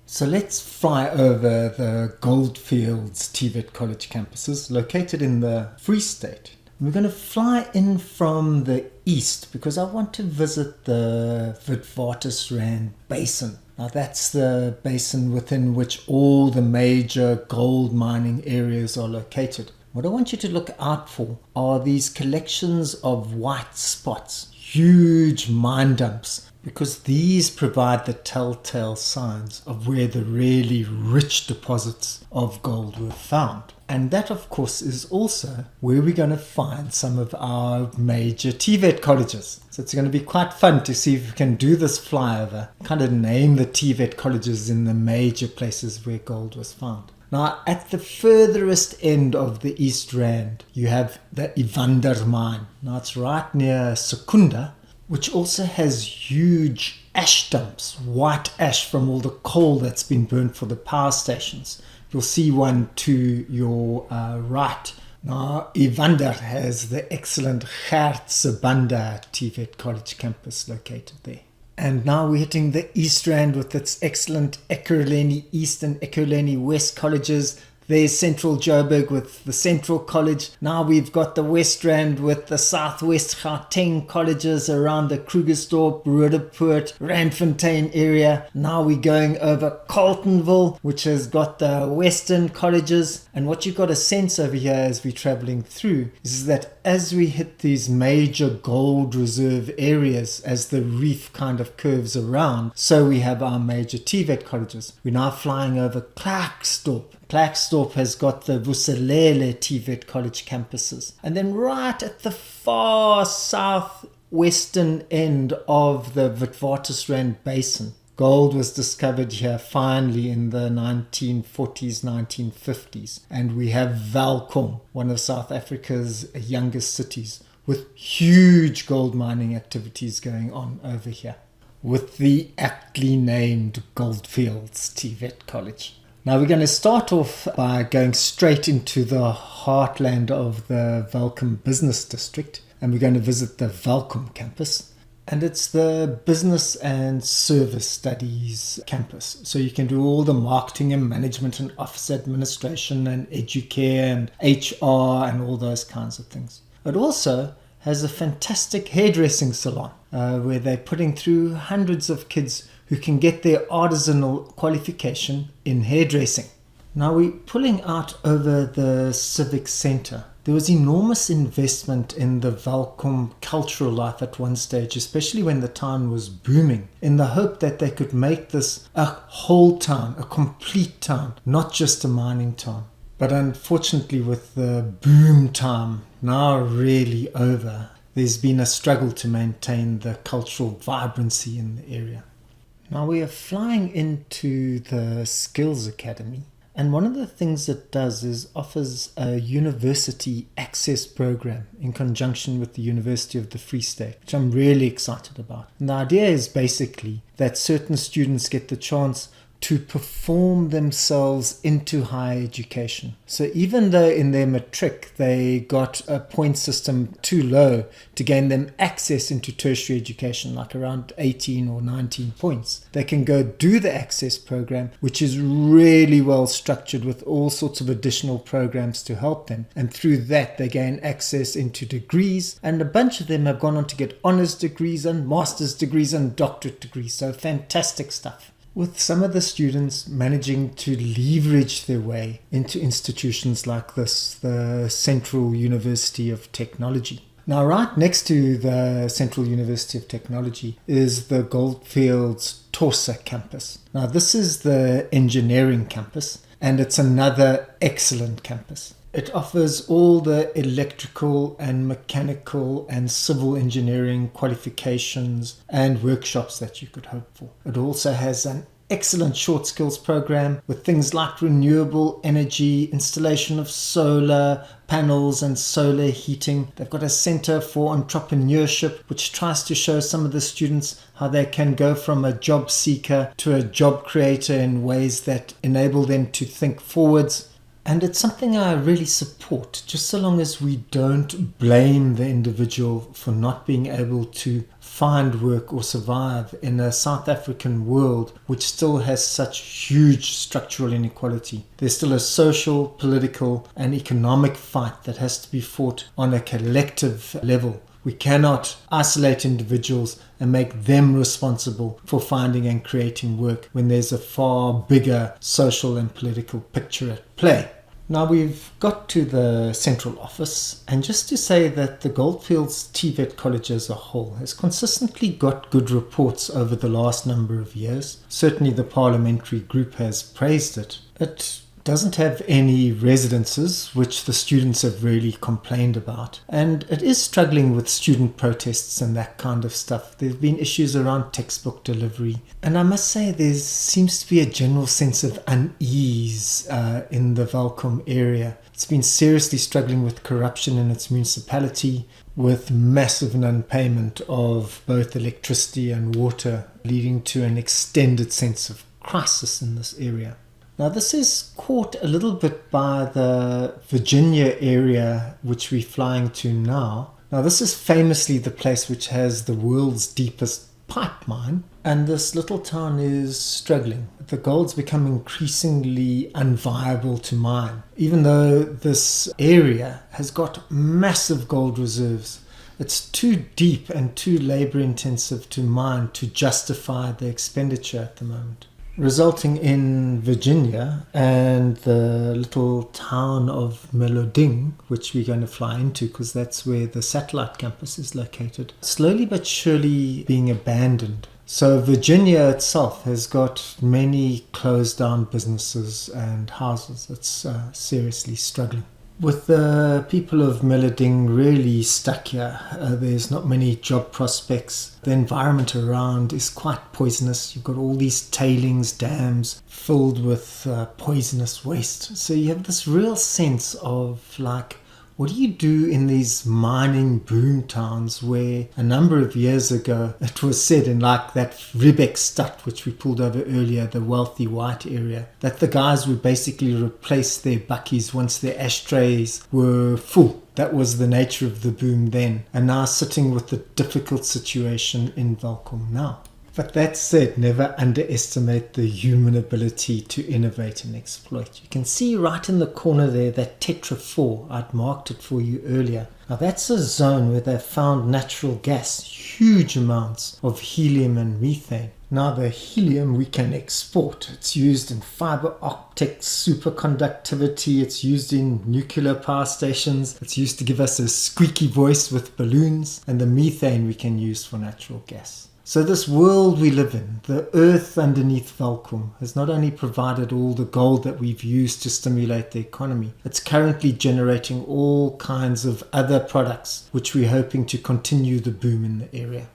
So let's fly over the Goldfields TVET College campuses located in the Free State. We're going to fly in from the east because I want to visit the Witwatersrand Basin. Now that's the basin within which all the major gold mining areas are located. What I want you to look out for are these collections of white spots, huge mine dumps, because these provide the telltale signs of where the really rich deposits of gold were found. And that, of course, is also where we're going to find some of our major TVET colleges. So it's going to be quite fun to see if we can do this flyover, kind of name the TVET colleges in the major places where gold was found. Now, at the furthest end of the East Rand, you have the Evander mine. Now, it's right near Secunda, which also has huge ash dumps, white ash from all the coal that's been burnt for the power stations. You'll see one to your right. Now, Evander has the excellent Gertsebanda TVET College campus located there. And now we're hitting the East Rand with its excellent Ekurhuleni East and Ekurhuleni West colleges. There's Central Joburg with the Central College. Now we've got the West Rand with the Southwest Gauteng colleges around the Krugersdorp, Roodepoort, Randfontein area. Now we're going over Carltonville, which has got the Western colleges. And what you've got a sense over here as we're traveling through is that as we hit these major gold reserve areas, as the reef kind of curves around, so we have our major TVET colleges. We're now flying over Klerksdorp. Klerksdorp has got the Vuselele TVET College campuses. And then right at the far southwestern end of the Witwatersrand Basin, gold was discovered here finally in the 1940s, 1950s. And we have Welkom, one of South Africa's youngest cities, with huge gold mining activities going on over here, with the aptly named Goldfields TVET College. Now we're going to start off by going straight into the heartland of the Welkom Business District, and we're going to visit the Welkom campus. And it's the Business and Service Studies campus. So you can do all the marketing and management and office administration and educare and HR and all those kinds of things. It also has a fantastic hairdressing salon where they're putting through hundreds of kids who can get their artisanal qualification in hairdressing. Now we're pulling out over the civic centre. There was enormous investment in the Welkom cultural life at one stage, especially when the town was booming, in the hope that they could make this a whole town, a complete town, not just a mining town. But unfortunately, with the boom time now really over, there's been a struggle to maintain the cultural vibrancy in the area. Now we are flying into the Skills Academy, and one of the things it does is offers a university access program in conjunction with the University of the Free State, which I'm really excited about. And the idea is basically that certain students get the chance to perform themselves into higher education. So even though in their matric they got a point system too low to gain them access into tertiary education, like around 18 or 19 points, they can go do the access program, which is really well structured with all sorts of additional programs to help them. And through that they gain access into degrees, and a bunch of them have gone on to get honors degrees and master's degrees and doctorate degrees. So fantastic stuff, with some of the students managing to leverage their way into institutions like this, the Central University of Technology. Now, right next to the Central University of Technology is the Goldfields Torsa campus. Now, this is the engineering campus, and it's another excellent campus. It offers all the electrical and mechanical and civil engineering qualifications and workshops that you could hope for. It also has an excellent short skills program with things like renewable energy, installation of solar panels and solar heating. They've got a center for entrepreneurship, which tries to show some of the students how they can go from a job seeker to a job creator in ways that enable them to think forwards. And it's something I really support, just so long as we don't blame the individual for not being able to find work or survive in a South African world which still has such huge structural inequality. There's still a social, political, and economic fight that has to be fought on a collective level. We cannot isolate individuals and make them responsible for finding and creating work when there's a far bigger social and political picture at play. Now we've got to the central office, and just to say that the Goldfields TVET College as a whole has consistently got good reports over the last number of years. Certainly the parliamentary group has praised it. It doesn't have any residences, which the students have really complained about, and it is struggling with student protests and that kind of stuff. There have been issues around textbook delivery, and I must say there seems to be a general sense of unease in the Welkom area. It's been seriously struggling with corruption in its municipality, with massive non-payment of both electricity and water, leading to an extended sense of crisis in this area. Now this is caught a little bit by the Virginia area which we're flying to now. Now this is famously the place which has the world's deepest pipe mine, and this little town is struggling. The gold's become increasingly unviable to mine, even though this area has got massive gold reserves. It's too deep and too labor intensive to mine to justify the expenditure at the moment, resulting in Virginia and the little town of Meloding, which we're going to fly into because that's where the satellite campus is located, slowly but surely being abandoned. So Virginia itself has got many closed down businesses and houses. It's seriously struggling. With the people of Meloding really stuck here, there's not many job prospects. The environment around is quite poisonous. You've got all these tailings dams filled with poisonous waste. So you have this real sense of like, what do you do in these mining boom towns where a number of years ago it was said in like that Riebeck Stad, which we pulled over earlier, the wealthy white area, that the guys would basically replace their buckies once their ashtrays were full. That was the nature of the boom then, and now sitting with the difficult situation in Welkom now. But that said, never underestimate the human ability to innovate and exploit. You can see right in the corner there that Tetra 4, I'd marked it for you earlier. Now that's a zone where they've found natural gas, huge amounts of helium and methane. Now the helium we can export. It's used in fiber optics, superconductivity, it's used in nuclear power stations, it's used to give us a squeaky voice with balloons, and the methane we can use for natural gas. So this world we live in, the earth underneath Welkom, has not only provided all the gold that we've used to stimulate the economy, it's currently generating all kinds of other products which we're hoping to continue the boom in the area.